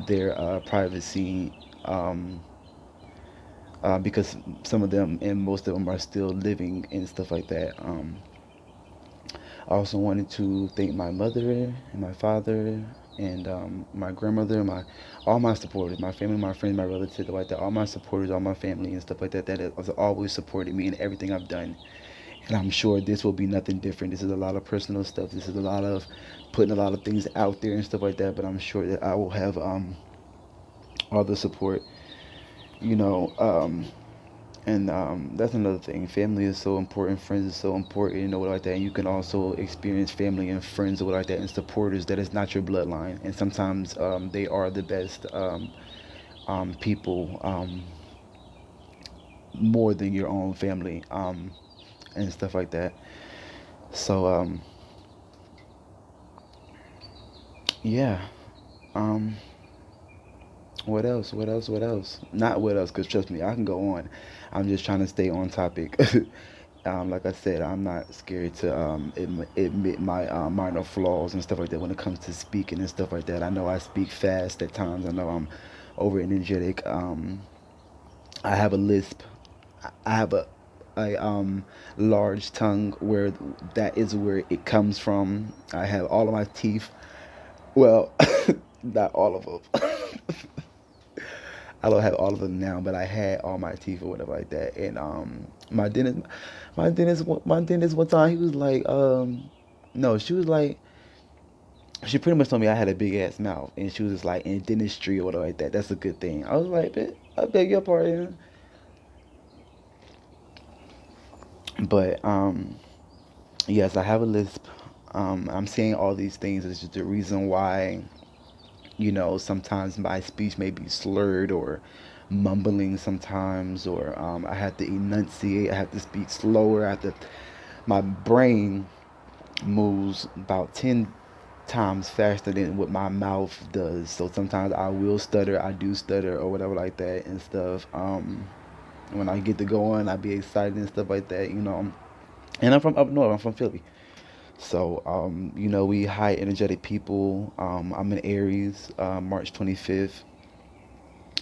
their privacy. Um, because some of them and most of them are still living and stuff like that. I also wanted to thank my mother and my father and my grandmother, my all my supporters, my family, my friends, my relatives, like that. All my supporters, all my family and stuff like that. That has always supported me in everything I've done. And I'm sure this will be nothing different. This is a lot of personal stuff. This is a lot of putting a lot of things out there and stuff like that. But I'm sure that I will have all the support. You know, and that's another thing. Family is so important. Friends is so important. You know, what like that. And you can also experience family and friends, or what like that, and supporters that is not your bloodline. And sometimes they are the best people, more than your own family, and stuff like that. So yeah. Um, what else? What else? What else? Not what else, because trust me, I can go on. I'm just trying to stay on topic. Like I said, I'm not scared to admit my minor flaws and stuff like that when it comes to speaking and stuff like that. I know I speak fast at times. I know I'm over energetic. I have a lisp. I have a large tongue, where that is where it comes from. I have all of my teeth. Well, not all of them. I don't have all of them now, but I had all my teeth or whatever like that. And my dentist, my dentist one time, he was like, no, she was like, she pretty much told me I had a big ass mouth, and she was just like, in dentistry or whatever like that, that's a good thing. I was like, I beg your pardon, but yes, I have a lisp. I'm saying all these things is just the reason why, sometimes my speech may be slurred or mumbling sometimes, or I have to enunciate, I have to speak slower, my brain moves about 10 times faster than what my mouth does. So sometimes I will stutter, I do stutter or whatever like that and stuff. When I get to going, I be excited and stuff like that. And I'm from up north, I'm from Philly. So, we high energetic people. I'm an Aries, March 25th.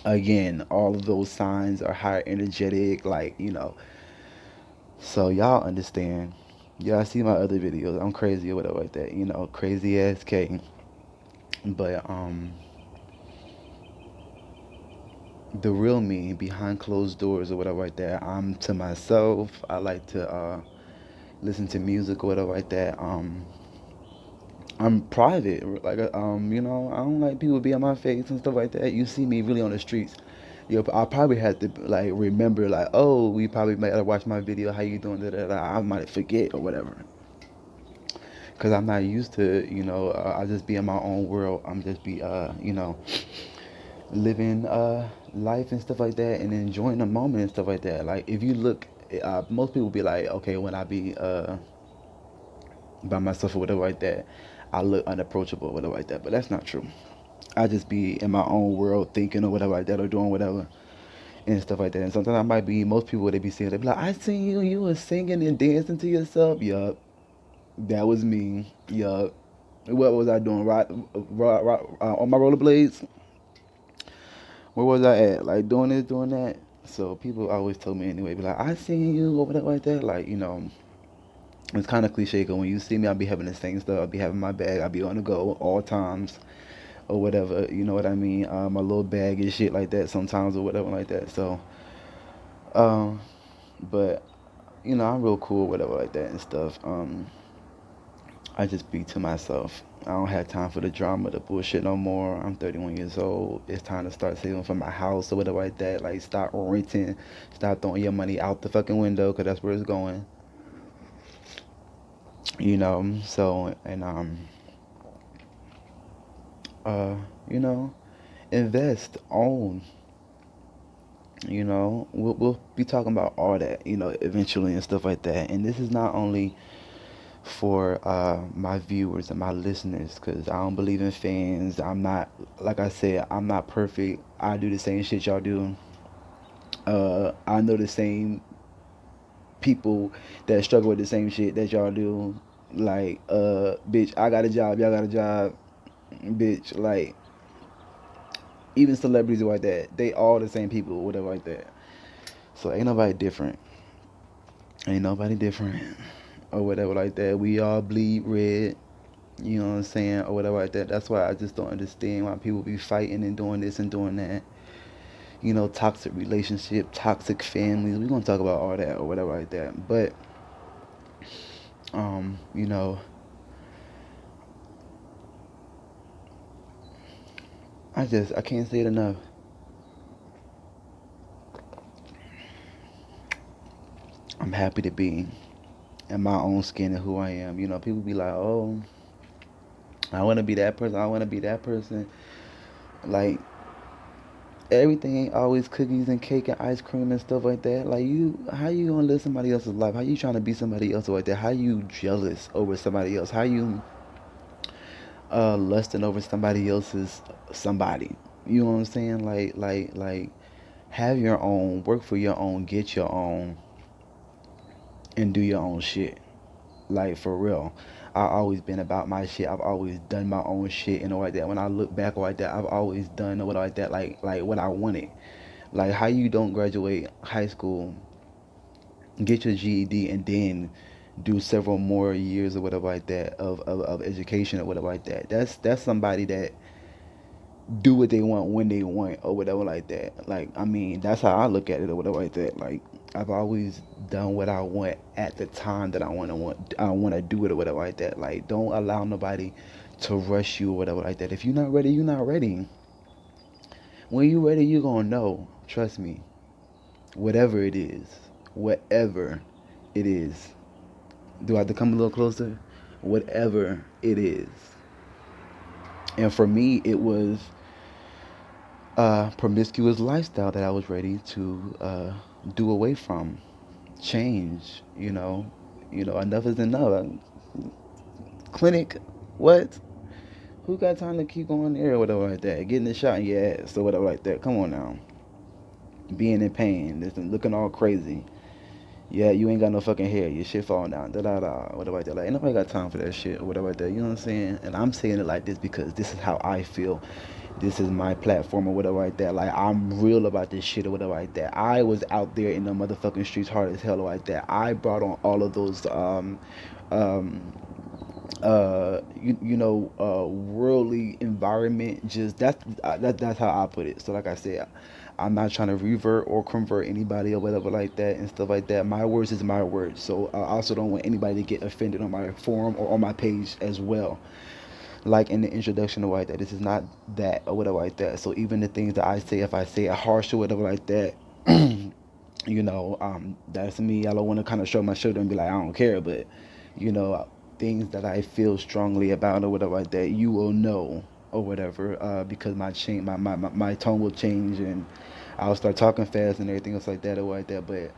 Again, all of those signs are high energetic, like. So y'all understand. Y'all see my other videos. I'm crazy or whatever like that. Crazy ass K. But the real me behind closed doors or whatever like that. I'm to myself. I like to listen to music or whatever like that. I'm private. Like, I don't like people be on my face and stuff like that. You see me really on the streets. I probably had to like remember, like, oh, we probably might have watched my video. How you doing? Da, da, da. I might forget or whatever, because I'm not used to, I just be in my own world. I'm just be, living life and stuff like that, and enjoying the moment and stuff like that. Like, if you look, most people be like, okay, when I be by myself or whatever like that, I look unapproachable or whatever like that. But that's not true. I just be in my own world thinking or whatever like that, or doing whatever and stuff like that. And sometimes I might be, most people they be seeing, they be like, I seen you, you was singing and dancing to yourself. Yup, that was me. Yup. What was I doing? Right, on my rollerblades. Where was I at? Like, doing this, doing that. So people always told me anyway, be like, I seen you or whatever like that. Like, it's kind of cliche, because when you see me, I'll be having the same stuff. I'll be having my bag. I'll be on the go all times or whatever. You know what I mean? My little bag and shit like that sometimes or whatever like that. So, um, but I'm real cool, whatever like that and stuff. I just be to myself. I don't have time for the drama, the bullshit no more. I'm 31 years old. It's time to start saving for my house or whatever like that. Like, stop renting, stop throwing your money out the fucking window, because that's where it's going. So, and uh, you know, invest, own, We'll be talking about all that, eventually and stuff like that. And this is not only for my viewers and my listeners, because I don't believe in fans. I'm not, like I said, I'm not perfect. I do the same shit y'all do. I know the same people that struggle with the same shit that y'all do. Like, bitch, I got a job, y'all got a job, bitch. Like, even celebrities like that, they all the same people, whatever like that. So ain't nobody different. Ain't nobody different, or whatever like that. We all bleed red. You know what I'm saying, or whatever like that. That's why I just don't understand why people be fighting and doing this and doing that. Toxic relationship, toxic families. We're gonna talk about all that or whatever like that. But um, you know, I can't say it enough. I'm happy to be in my own skin and who I am. People be like, oh, I wanna be that person, I wanna be that person. Like, everything ain't always cookies and cake and ice cream and stuff like that. Like, how you gonna live somebody else's life? How you trying to be somebody else like that? How you jealous over somebody else? How you lusting over somebody else's somebody? You know what I'm saying? Like, have your own, work for your own, get your own, and do your own shit. Like, for real. I've always been about my shit. I've always done my own shit and all like that. When I look back like that, I've always done what like that, like what I wanted. Like, how you don't graduate high school, get your GED, and then do several more years or whatever like that of education or whatever like that. That's somebody that do what they want when they want or whatever like that. Like, I mean, that's how I look at it or whatever like that. Like, I've always done what I want at the time that I want to do it or whatever like that. Like, don't allow nobody to rush you or whatever like that. If you're not ready, you're not ready. When you ready, you gonna know. Trust me. Whatever it is, whatever it is. Do I have to come a little closer? Whatever it is. And for me, it was a promiscuous lifestyle that I was ready to do away from, change. Enough is enough. Clinic, what? Who got time to keep going there or whatever like that? Getting a shot in your ass or whatever like that. Come on now. Being in pain, looking all crazy. Yeah, you ain't got no fucking hair. Your shit falling down. Da da da. Whatever like that. Like, ain't nobody got time for that shit or whatever like that. You know what I'm saying? And I'm saying it like this because this is how I feel. This is my platform or whatever like that. Like, I'm real about this shit or whatever like that. I was out there in the motherfucking streets hard as hell like that. I brought on all of those um worldly environment. Just that's how I put it. So like I said, I'm not trying to revert or convert anybody or whatever like that and stuff like that. My words is my words. So I also don't want anybody to get offended on my forum or on my page as well. Like in the introduction or like that, this is not that or whatever like that. So even the things that I say, if I say it harsh or whatever like that, that's me. I don't want to kind of show my shoulder and be like, I don't care, but you know, things that I feel strongly about or whatever like that, you will know or whatever, because my tone will change and I'll start talking fast and everything else like that or like that. But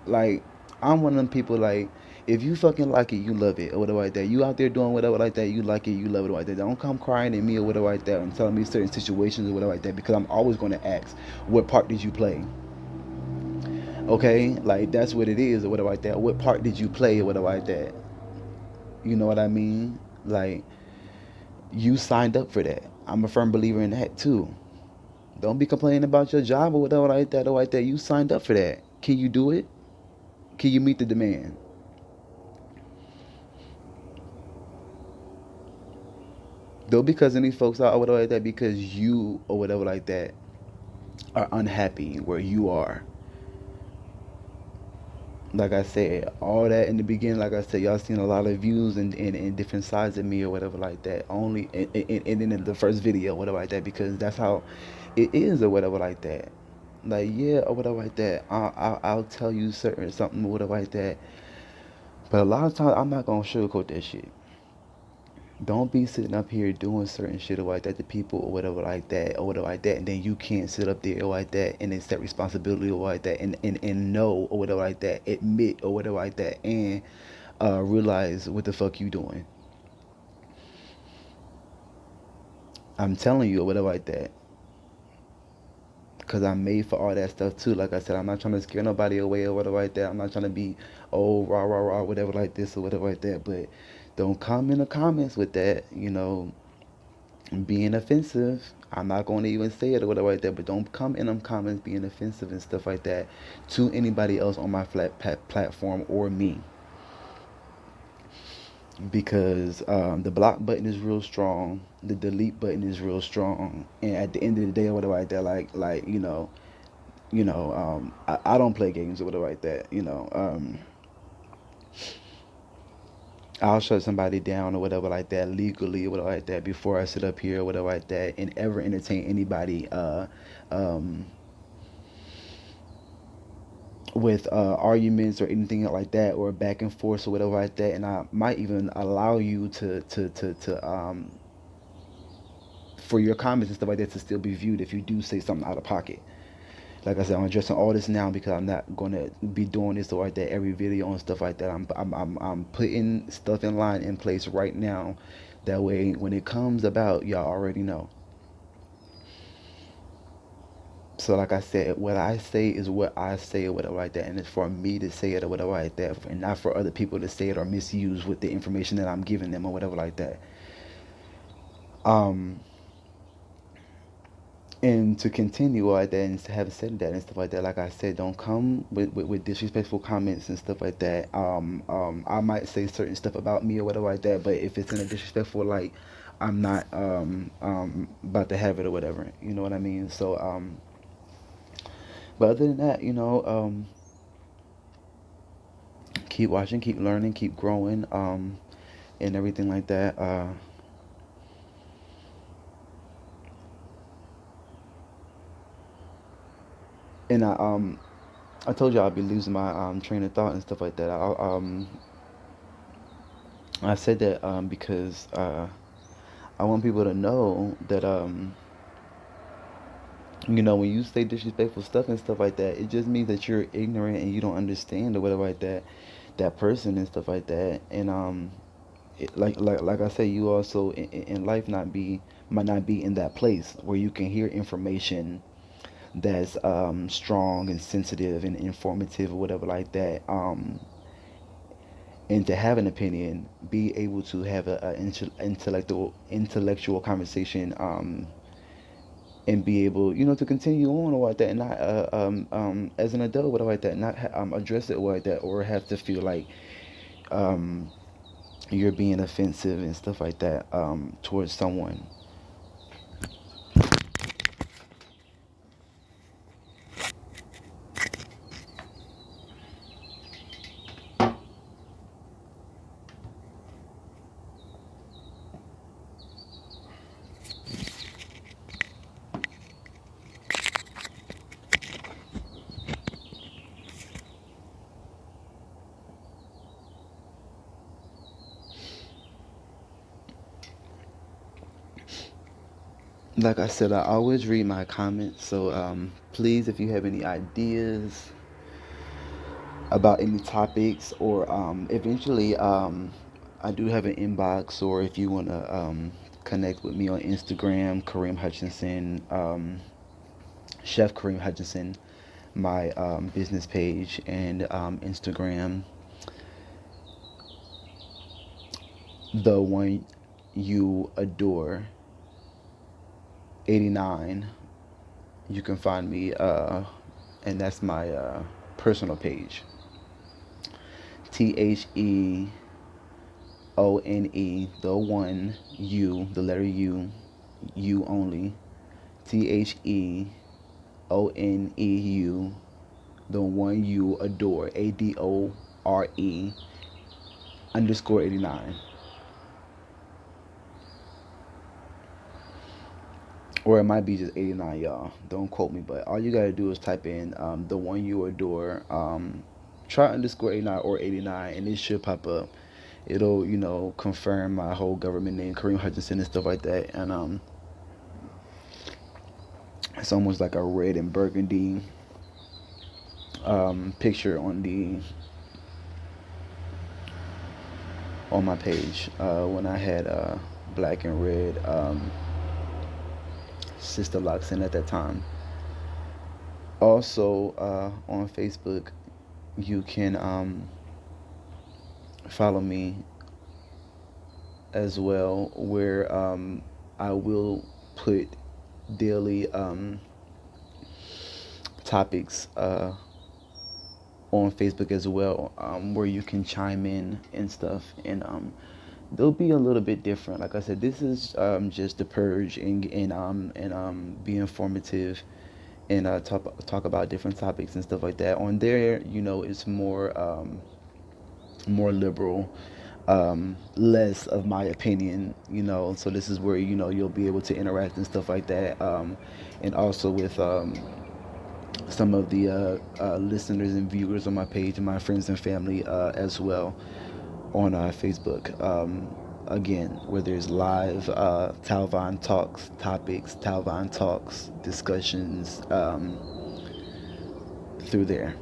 like, I'm one of them people, like, if you fucking like it, you love it or whatever like that. You out there doing whatever like that, you like it, you love it like that. Don't come crying at me or whatever like that and telling me certain situations or whatever like that, because I'm always going to ask, what part did you play? Okay, like, that's what it is or whatever like that. What part did you play or whatever like that? You know what I mean? Like, you signed up for that. I'm a firm believer in that too. Don't be complaining about your job or whatever like that or like that. You signed up for that. Can you do it? Can you meet the demand? Though, because any folks out or whatever like that, because you or whatever like that are unhappy where you are. Like I said, all that in the beginning, like I said, y'all seen a lot of views and different sides of me or whatever like that. Only and in the first video, whatever like that, because that's how it is or whatever like that. Like, yeah, or whatever like that. I'll tell you certain something or whatever like that. But a lot of times I'm not gonna sugarcoat that shit. Don't be sitting up here doing certain shit or like that to people or whatever like that or whatever like that, and then you can't sit up there or like that and accept responsibility or like that and know or whatever like that, admit or whatever like that, and realize what the fuck you doing. I'm telling you or whatever like that. Cause I'm made for all that stuff too. Like I said, I'm not trying to scare nobody away or whatever like that. I'm not trying to be, oh, rah rah rah, whatever like this or whatever like that. But don't come in the comments with that, being offensive. I'm not going to even say it or whatever like that. But don't come in them comments being offensive and stuff like that to anybody else on my platform or me. Because the block button is real strong, the delete button is real strong, and at the end of the day or whatever like that, I don't play games or whatever like that. I'll shut somebody down or whatever like that legally or whatever like that before I sit up here or whatever like that and ever entertain anybody um, with arguments or anything like that or back and forth or whatever like that. And I might even allow you to for your comments and stuff like that to still be viewed if you do say something out of pocket. Like I said, I'm addressing all this now because I'm not gonna be doing this or like that every video and stuff like that. I'm putting stuff in line in place right now. That way, when it comes about, y'all already know. So, like I said, what I say is what I say or whatever like that, and it's for me to say it or whatever like that, and not for other people to say it or misuse with the information that I'm giving them or whatever like that. Um, And to continue like that and to have said that and stuff like that, like I said, don't come with disrespectful comments and stuff like that. I might say certain stuff about me or whatever like that, but if it's in a disrespectful light, I'm not about to have it or whatever. You know what I mean? So but other than that, keep watching, keep learning, keep growing, and everything like that. And I told you I'd be losing my train of thought and stuff like that. I said that because I want people to know that when you say disrespectful stuff and stuff like that, it just means that you're ignorant and you don't understand or whatever like that person and stuff like that. And like I said, you also in life might not be in that place where you can hear information that's strong and sensitive and informative or whatever like that. And to have an opinion, be able to have a intellectual conversation, and be able, to continue on or like that, and not as an adult or like that, not address it like that, or have to feel like um, you're being offensive and stuff like that towards someone. Like I said, I always read my comments, so please, if you have any ideas about any topics, or eventually, I do have an inbox, or if you want to connect with me on Instagram, Kareem Hutchinson, Chef Kareem Hutchinson, my business page, and Instagram, the one you adore 89. You can find me, and that's my personal page. TheOne, the one U, the letter U, U only. TheOneu, the one you adore, ADORE underscore 89. Or it might be just 89, y'all. Don't quote me, but all you gotta do is type in the one you adore, try underscore 89 or 89, and it should pop up. it'll, confirm my whole government name, Kareem Hutchinson, and stuff like that. And it's almost like a red and burgundy picture on my page, when I had black and red sister locks in at that time. Also, on Facebook, you can follow me as well, where I will put daily topics on Facebook as well, where you can chime in and stuff, and they'll be a little bit different. Like I said, this is just the purge, and be informative, and talk about different topics and stuff like that. On there, it's more liberal, less of my opinion, so this is where, you'll be able to interact and stuff like that, and also with some of the listeners and viewers on my page, and my friends and family as well, on Facebook. Again, where there's live Talvon Talks topics, Talvon Talks discussions, through there.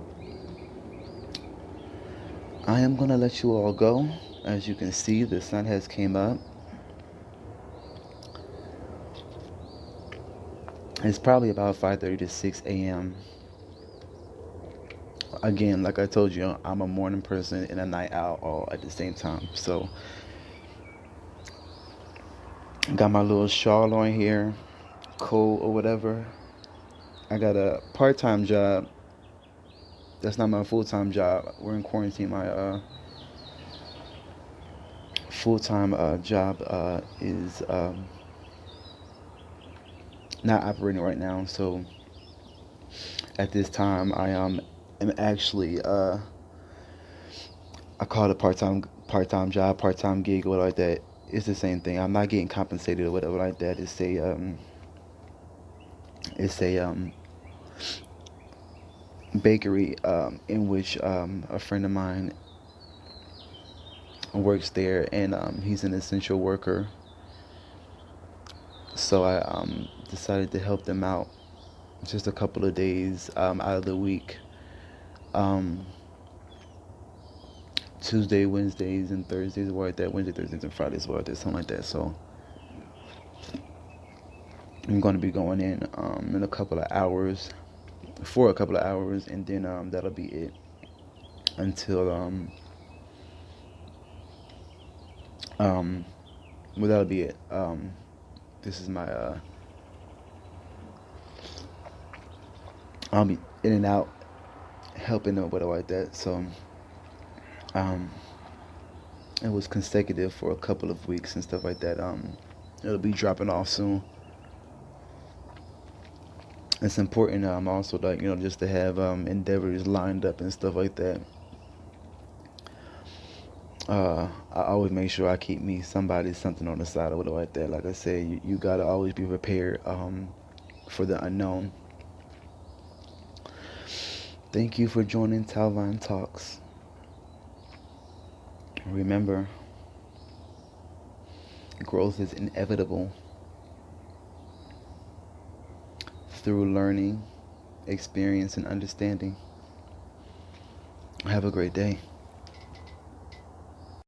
I am going to let you all go. As you can see, the sun has came up. It's probably about 5:30 to 6 a.m. Again, like I told you, I'm a morning person and a night owl all at the same time. So, got my little shawl on here, coat or whatever. I got a part-time job. That's not my full-time job. We're in quarantine. My full-time job is not operating right now. So at this time, I am actually I call it a part-time job, part-time gig, or whatever like that. It's the same thing. I'm not getting compensated or whatever like that. It's a bakery, in which a friend of mine works there, and he's an essential worker. So I decided to help them out just a couple of days out of the week. Tuesday, Wednesdays, and Thursdays were like that. Wednesday, Thursdays, and Fridays were like that, something like that. So I'm going to be going in a couple of hours, for a couple of hours, and then that'll be it until well, that'll be it. This is my I'll be in and out helping them, whatever like that. So it was consecutive for a couple of weeks and stuff like that. It'll be dropping off soon. It's important also, like, just to have endeavors lined up and stuff like that. I always make sure I keep me something on the side or whatever like that. Like I said, you gotta always be prepared for the unknown. Thank you for joining TalvonTalks. Remember, growth is inevitable through learning, experience, and understanding. Have a great day.